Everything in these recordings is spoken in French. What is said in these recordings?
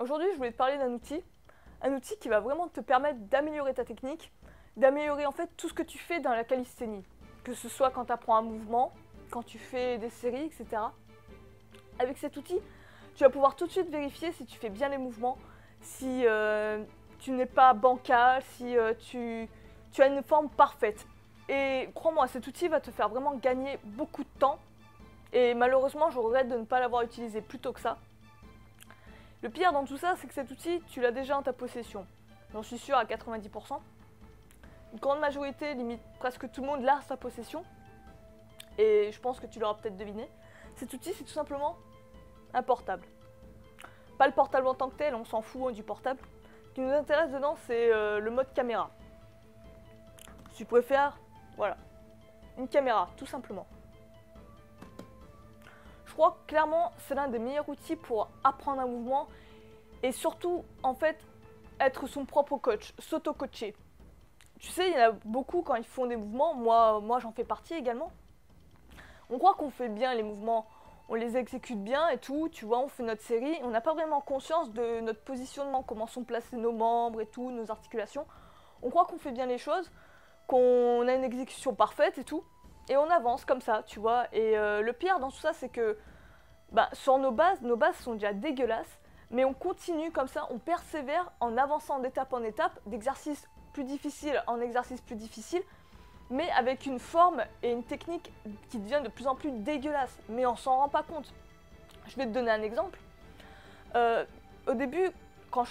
Aujourd'hui, je voulais te parler un outil qui va vraiment te permettre d'améliorer ta technique, d'améliorer en fait tout ce que tu fais dans la calisthénie. Que ce soit quand tu apprends un mouvement, quand tu fais des séries, etc. Avec cet outil, tu vas pouvoir tout de suite vérifier si tu fais bien les mouvements, si tu n'es pas bancal, si tu as une forme parfaite. Et crois-moi, cet outil va te faire vraiment gagner beaucoup de temps. Et malheureusement, je regrette de ne pas l'avoir utilisé plus tôt que ça. Le pire dans tout ça, c'est que cet outil, tu l'as déjà en ta possession. J'en suis sûre à 90%. Une grande majorité, limite presque tout le monde, l'a en sa possession. Et je pense que tu l'auras peut-être deviné. Cet outil, c'est tout simplement un portable. Pas le portable en tant que tel, on s'en fout du portable. Ce qui nous intéresse dedans, c'est le mode caméra. Si tu préfères, voilà, une caméra, tout simplement. Je crois que clairement, c'est l'un des meilleurs outils pour apprendre un mouvement et surtout, en fait, être son propre coach, s'auto-coacher. Tu sais, il y en a beaucoup quand ils font des mouvements, moi j'en fais partie également. On croit qu'on fait bien les mouvements, on les exécute bien et tout, tu vois, on fait notre série, on n'a pas vraiment conscience de notre positionnement, comment sont placés nos membres et tout, nos articulations. On croit qu'on fait bien les choses, qu'on a une exécution parfaite et tout, et on avance comme ça, tu vois. Et le pire dans tout ça, c'est que sur nos bases sont déjà dégueulasses, mais on continue comme ça, on persévère en avançant d'étape en étape, d'exercice plus difficile en exercice plus difficile, mais avec une forme et une technique qui devient de plus en plus dégueulasse, mais on s'en rend pas compte. Je vais te donner un exemple. Au début, quand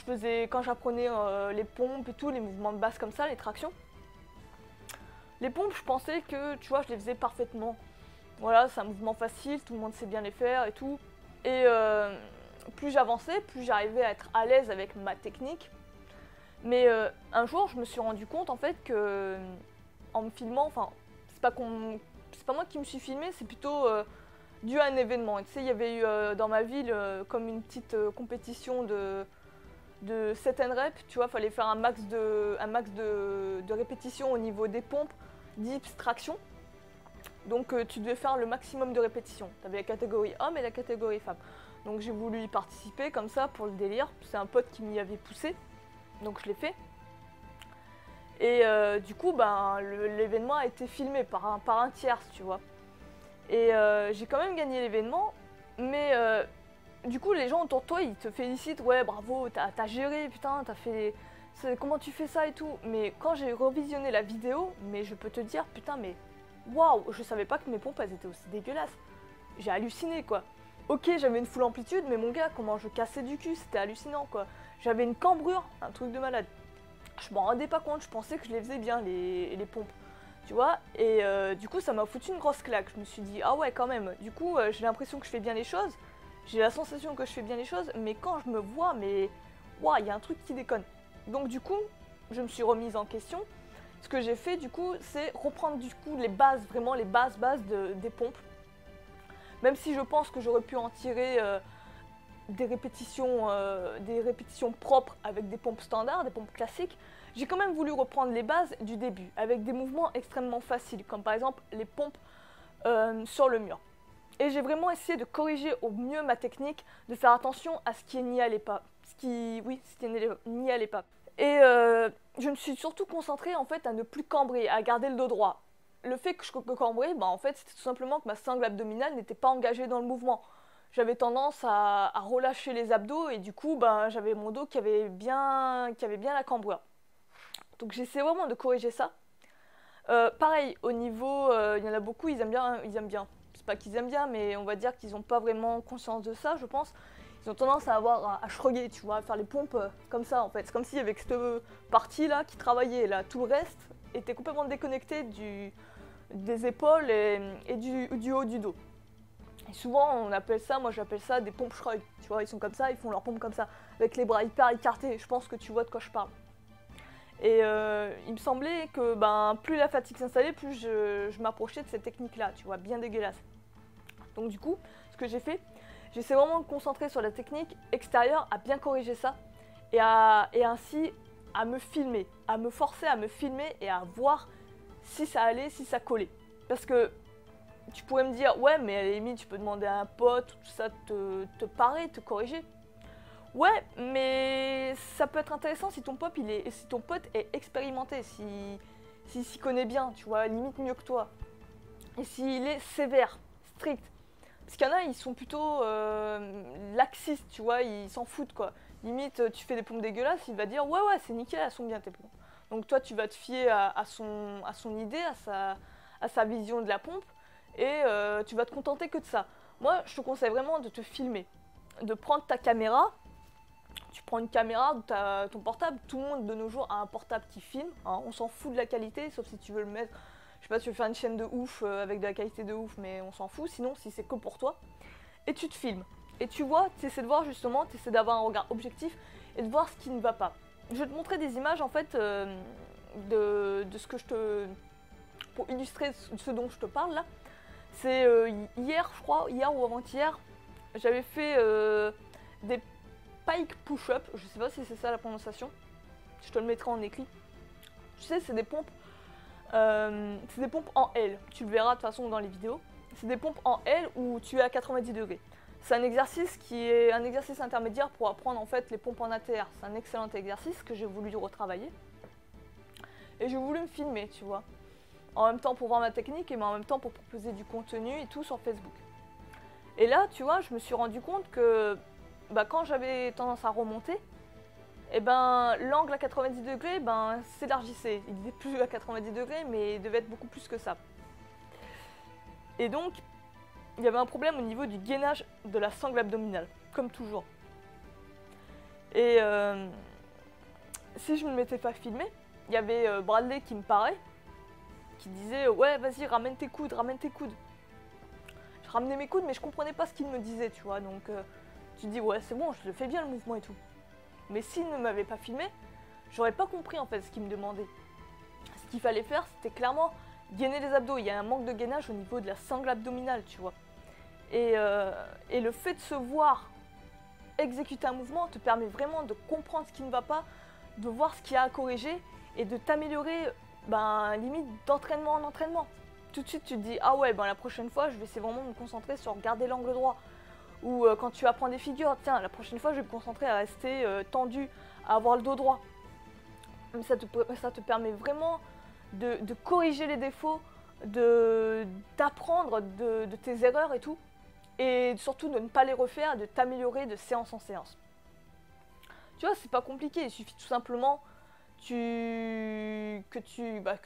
j'apprenais les pompes et tout, les mouvements de base comme ça, les tractions, les pompes, je pensais que, tu vois, je les faisais parfaitement. Voilà, c'est un mouvement facile, tout le monde sait bien les faire et tout. Et plus j'avançais, plus j'arrivais à être à l'aise avec ma technique. Mais un jour, je me suis rendu compte en fait que, en me filmant, enfin, c'est pas moi qui me suis filmé, c'est plutôt dû à un événement. Et tu sais, il y avait eu dans ma ville comme une petite compétition de set and rep, tu vois, fallait faire un max de répétitions au niveau des pompes, dips, traction. Donc tu devais faire le maximum de répétitions. Tu avais la catégorie homme et la catégorie femme. Donc j'ai voulu y participer comme ça pour le délire. C'est un pote qui m'y avait poussé. Donc je l'ai fait. Et du coup, l'événement a été filmé par un tiers, tu vois. Et j'ai quand même gagné l'événement. Mais du coup, les gens autour de toi, ils te félicitent. Ouais, bravo, t'as géré, putain, t'as fait... Comment tu fais ça et tout. Mais quand j'ai revisionné la vidéo, mais je peux te dire, putain, mais... Waouh, je savais pas que mes pompes, elles étaient aussi dégueulasses. J'ai halluciné, quoi. Ok, j'avais une full amplitude, mais mon gars, comment je cassais du cul, c'était hallucinant, quoi. J'avais une cambrure, un truc de malade. Je m'en rendais pas compte, je pensais que je les faisais bien, les pompes. Tu vois, et du coup, ça m'a foutu une grosse claque. Je me suis dit, ah ouais, quand même. Du coup, j'ai l'impression que je fais bien les choses. J'ai la sensation que je fais bien les choses, mais quand je me vois, mais... Waouh, il y a un truc qui déconne. Donc du coup, je me suis remise en question. Ce que j'ai fait du coup, c'est reprendre du coup les bases, vraiment les bases des pompes. Même si je pense que j'aurais pu en tirer des répétitions propres avec des pompes standards, des pompes classiques, j'ai quand même voulu reprendre les bases du début, avec des mouvements extrêmement faciles, comme par exemple les pompes sur le mur. Et j'ai vraiment essayé de corriger au mieux ma technique, de faire attention à ce qui n'y allait pas. Ce qui n'y allait pas. Et je me suis surtout concentrée en fait à ne plus cambrer, à garder le dos droit. Le fait que je cambrais, en fait, c'était tout simplement que ma sangle abdominale n'était pas engagée dans le mouvement. J'avais tendance à relâcher les abdos et du coup, j'avais mon dos qui avait bien la cambrure. Donc j'essaie vraiment de corriger ça. Pareil, au niveau, il y en a beaucoup, ils aiment bien. C'est pas qu'ils aiment bien, mais on va dire qu'ils n'ont pas vraiment conscience de ça, je pense. Ils ont tendance à shrugger, tu vois, à faire les pompes comme ça en fait. C'est comme s'il y avait cette partie là qui travaillait, là tout le reste était complètement déconnecté des épaules et du haut du dos. Et souvent on appelle ça, moi j'appelle ça des pompes shrug, tu vois, ils sont comme ça, ils font leurs pompes comme ça, avec les bras hyper écartés, je pense que tu vois de quoi je parle. Et il me semblait que plus la fatigue s'installait, plus je m'approchais de cette technique là, tu vois, bien dégueulasse. Donc du coup, ce que j'ai fait, j'essaie vraiment de me concentrer sur la technique extérieure, à bien corriger ça, et ainsi à me filmer, à me forcer à me filmer et à voir si ça allait, si ça collait. Parce que tu pourrais me dire, ouais, mais à la limite, tu peux demander à un pote, tout ça te paraît, te corriger. Ouais, mais ça peut être intéressant si ton si ton pote est expérimenté, s'il s'y connaît bien, tu vois, limite mieux que toi. Et s'il est sévère, strict. Parce qu'il y en a, ils sont plutôt laxistes, tu vois, ils s'en foutent quoi. Limite, tu fais des pompes dégueulasses, il va dire ouais, ouais, c'est nickel, elles sont bien tes pompes. Donc toi, tu vas te fier à son idée, à sa vision de la pompe, et tu vas te contenter que de ça. Moi, je te conseille vraiment de te filmer, de prendre ta caméra. Tu prends une caméra ou ton portable, tout le monde de nos jours a un portable qui filme, hein, on s'en fout de la qualité, sauf si tu veux le mettre, je sais pas, tu veux faire une chaîne de ouf avec de la qualité de ouf, mais on s'en fout, sinon si c'est que pour toi, et tu te filmes. Et tu vois, tu essaies de voir justement, tu essaies d'avoir un regard objectif et de voir ce qui ne va pas. Je vais te montrer des images en fait de ce que je te... pour illustrer ce dont je te parle là. C'est hier, je crois, hier ou avant-hier, j'avais fait des pike push-up, je sais pas si c'est ça la prononciation, je te le mettrai en écrit. Tu sais, c'est des pompes en L, tu le verras de toute façon dans les vidéos. C'est des pompes en L où tu es à 90 degrés. C'est un exercice qui est un exercice intermédiaire pour apprendre en fait les pompes en ATR. C'est un excellent exercice que j'ai voulu retravailler. Et j'ai voulu me filmer, tu vois. En même temps pour voir ma technique et mais en même temps pour proposer du contenu et tout sur Facebook. Et là, tu vois, je me suis rendu compte que quand j'avais tendance à remonter, et l'angle à 90 degrés s'élargissait. Il n'était plus à 90 degrés, mais il devait être beaucoup plus que ça. Et donc, il y avait un problème au niveau du gainage de la sangle abdominale, comme toujours. Et si je ne m'étais pas filmé, il y avait Bradley qui me parlait, qui disait ouais vas-y ramène tes coudes, ramène tes coudes. Je ramenais mes coudes mais je comprenais pas ce qu'il me disait, tu vois, donc tu te dis ouais c'est bon, je le fais bien le mouvement et tout. Mais s'il ne m'avait pas filmé, j'aurais pas compris en fait ce qu'il me demandait. Ce qu'il fallait faire c'était clairement gainer les abdos, il y a un manque de gainage au niveau de la sangle abdominale, tu vois. Et le fait de se voir exécuter un mouvement te permet vraiment de comprendre ce qui ne va pas, de voir ce qu'il y a à corriger et de t'améliorer limite d'entraînement en entraînement. Tout de suite tu te dis ah ouais la prochaine fois je vais essayer vraiment de me concentrer sur garder l'angle droit. Ou quand tu apprends des figures, tiens la prochaine fois je vais me concentrer à rester tendu, à avoir le dos droit. Ça te permet vraiment de corriger les défauts, d'apprendre de tes erreurs et tout. Et surtout de ne pas les refaire, de t'améliorer de séance en séance. Tu vois, c'est pas compliqué, il suffit tout simplement que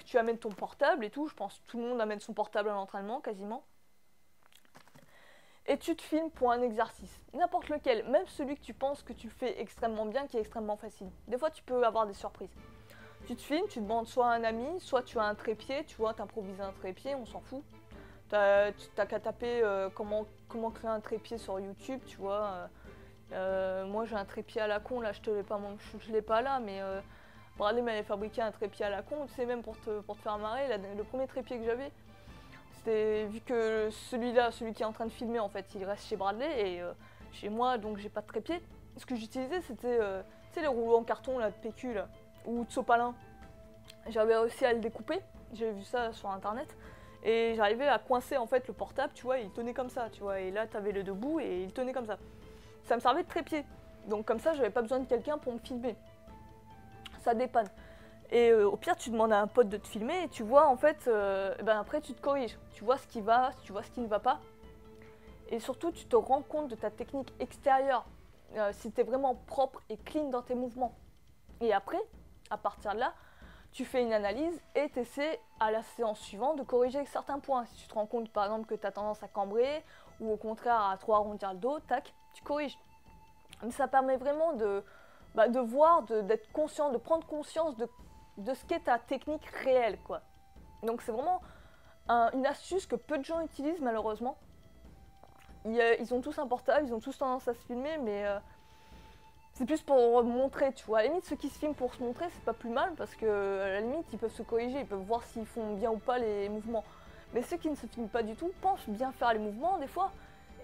tu amènes ton portable et tout. Je pense que tout le monde amène son portable à l'entraînement, quasiment. Et tu te filmes pour un exercice, n'importe lequel, même celui que tu penses que tu fais extrêmement bien, qui est extrêmement facile. Des fois, tu peux avoir des surprises. Tu te filmes, tu demandes soit à un ami, soit tu as un trépied, tu vois, t'improvises un trépied, on s'en fout. T'as qu'à taper comment créer un trépied sur YouTube, tu vois. Moi j'ai un trépied à la con, là je l'ai pas là, mais Bradley m'avait fabriqué un trépied à la con, tu sais, même pour te faire marrer. Le premier trépied que j'avais, c'était vu que celui qui est en train de filmer en fait, il reste chez Bradley et chez moi donc j'ai pas de trépied. Ce que j'utilisais c'était les rouleaux en carton là, de PQ là, ou de sopalin. J'avais réussi à le découper, j'avais vu ça sur internet. Et j'arrivais à coincer en fait le portable, tu vois, il tenait comme ça, tu vois. Et là, tu avais le debout et il tenait comme ça. Ça me servait de trépied. Donc comme ça, j'avais pas besoin de quelqu'un pour me filmer. Ça dépanne. Et au pire, tu demandes à un pote de te filmer et tu vois en fait, après tu te corriges. Tu vois ce qui va, tu vois ce qui ne va pas. Et surtout, tu te rends compte de ta technique extérieure. Si tu es vraiment propre et clean dans tes mouvements. Et après, à partir de là, tu fais une analyse et tu essaies à la séance suivante de corriger certains points. Si tu te rends compte par exemple que tu as tendance à cambrer ou au contraire à trop arrondir le dos, tac, tu corriges. Mais ça permet vraiment de voir, d'être conscient, de prendre conscience de ce qu'est ta technique réelle, quoi. Donc c'est vraiment une astuce que peu de gens utilisent malheureusement. Ils ont tous un portable, ils ont tous tendance à se filmer, mais c'est plus pour montrer, tu vois. À la limite, ceux qui se filment pour se montrer, c'est pas plus mal parce que, à la limite, ils peuvent se corriger, ils peuvent voir s'ils font bien ou pas les mouvements. Mais ceux qui ne se filment pas du tout pensent bien faire les mouvements, des fois,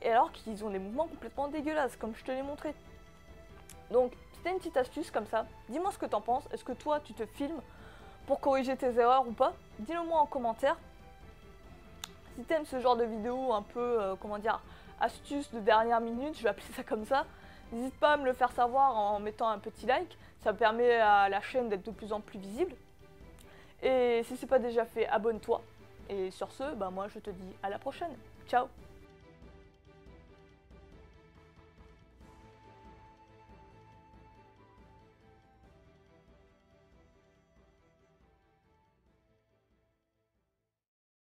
et alors qu'ils ont des mouvements complètement dégueulasses, comme je te l'ai montré. Donc, c'était une petite astuce comme ça. Dis-moi ce que t'en penses. Est-ce que toi, tu te filmes pour corriger tes erreurs ou pas? Dis-le moi en commentaire. Si t'aimes ce genre de vidéo un peu, astuces de dernière minute, je vais appeler ça comme ça. N'hésite pas à me le faire savoir en mettant un petit like, ça permet à la chaîne d'être de plus en plus visible. Et si c'est pas déjà fait, abonne-toi. Et sur ce, bah moi je te dis à la prochaine. Ciao!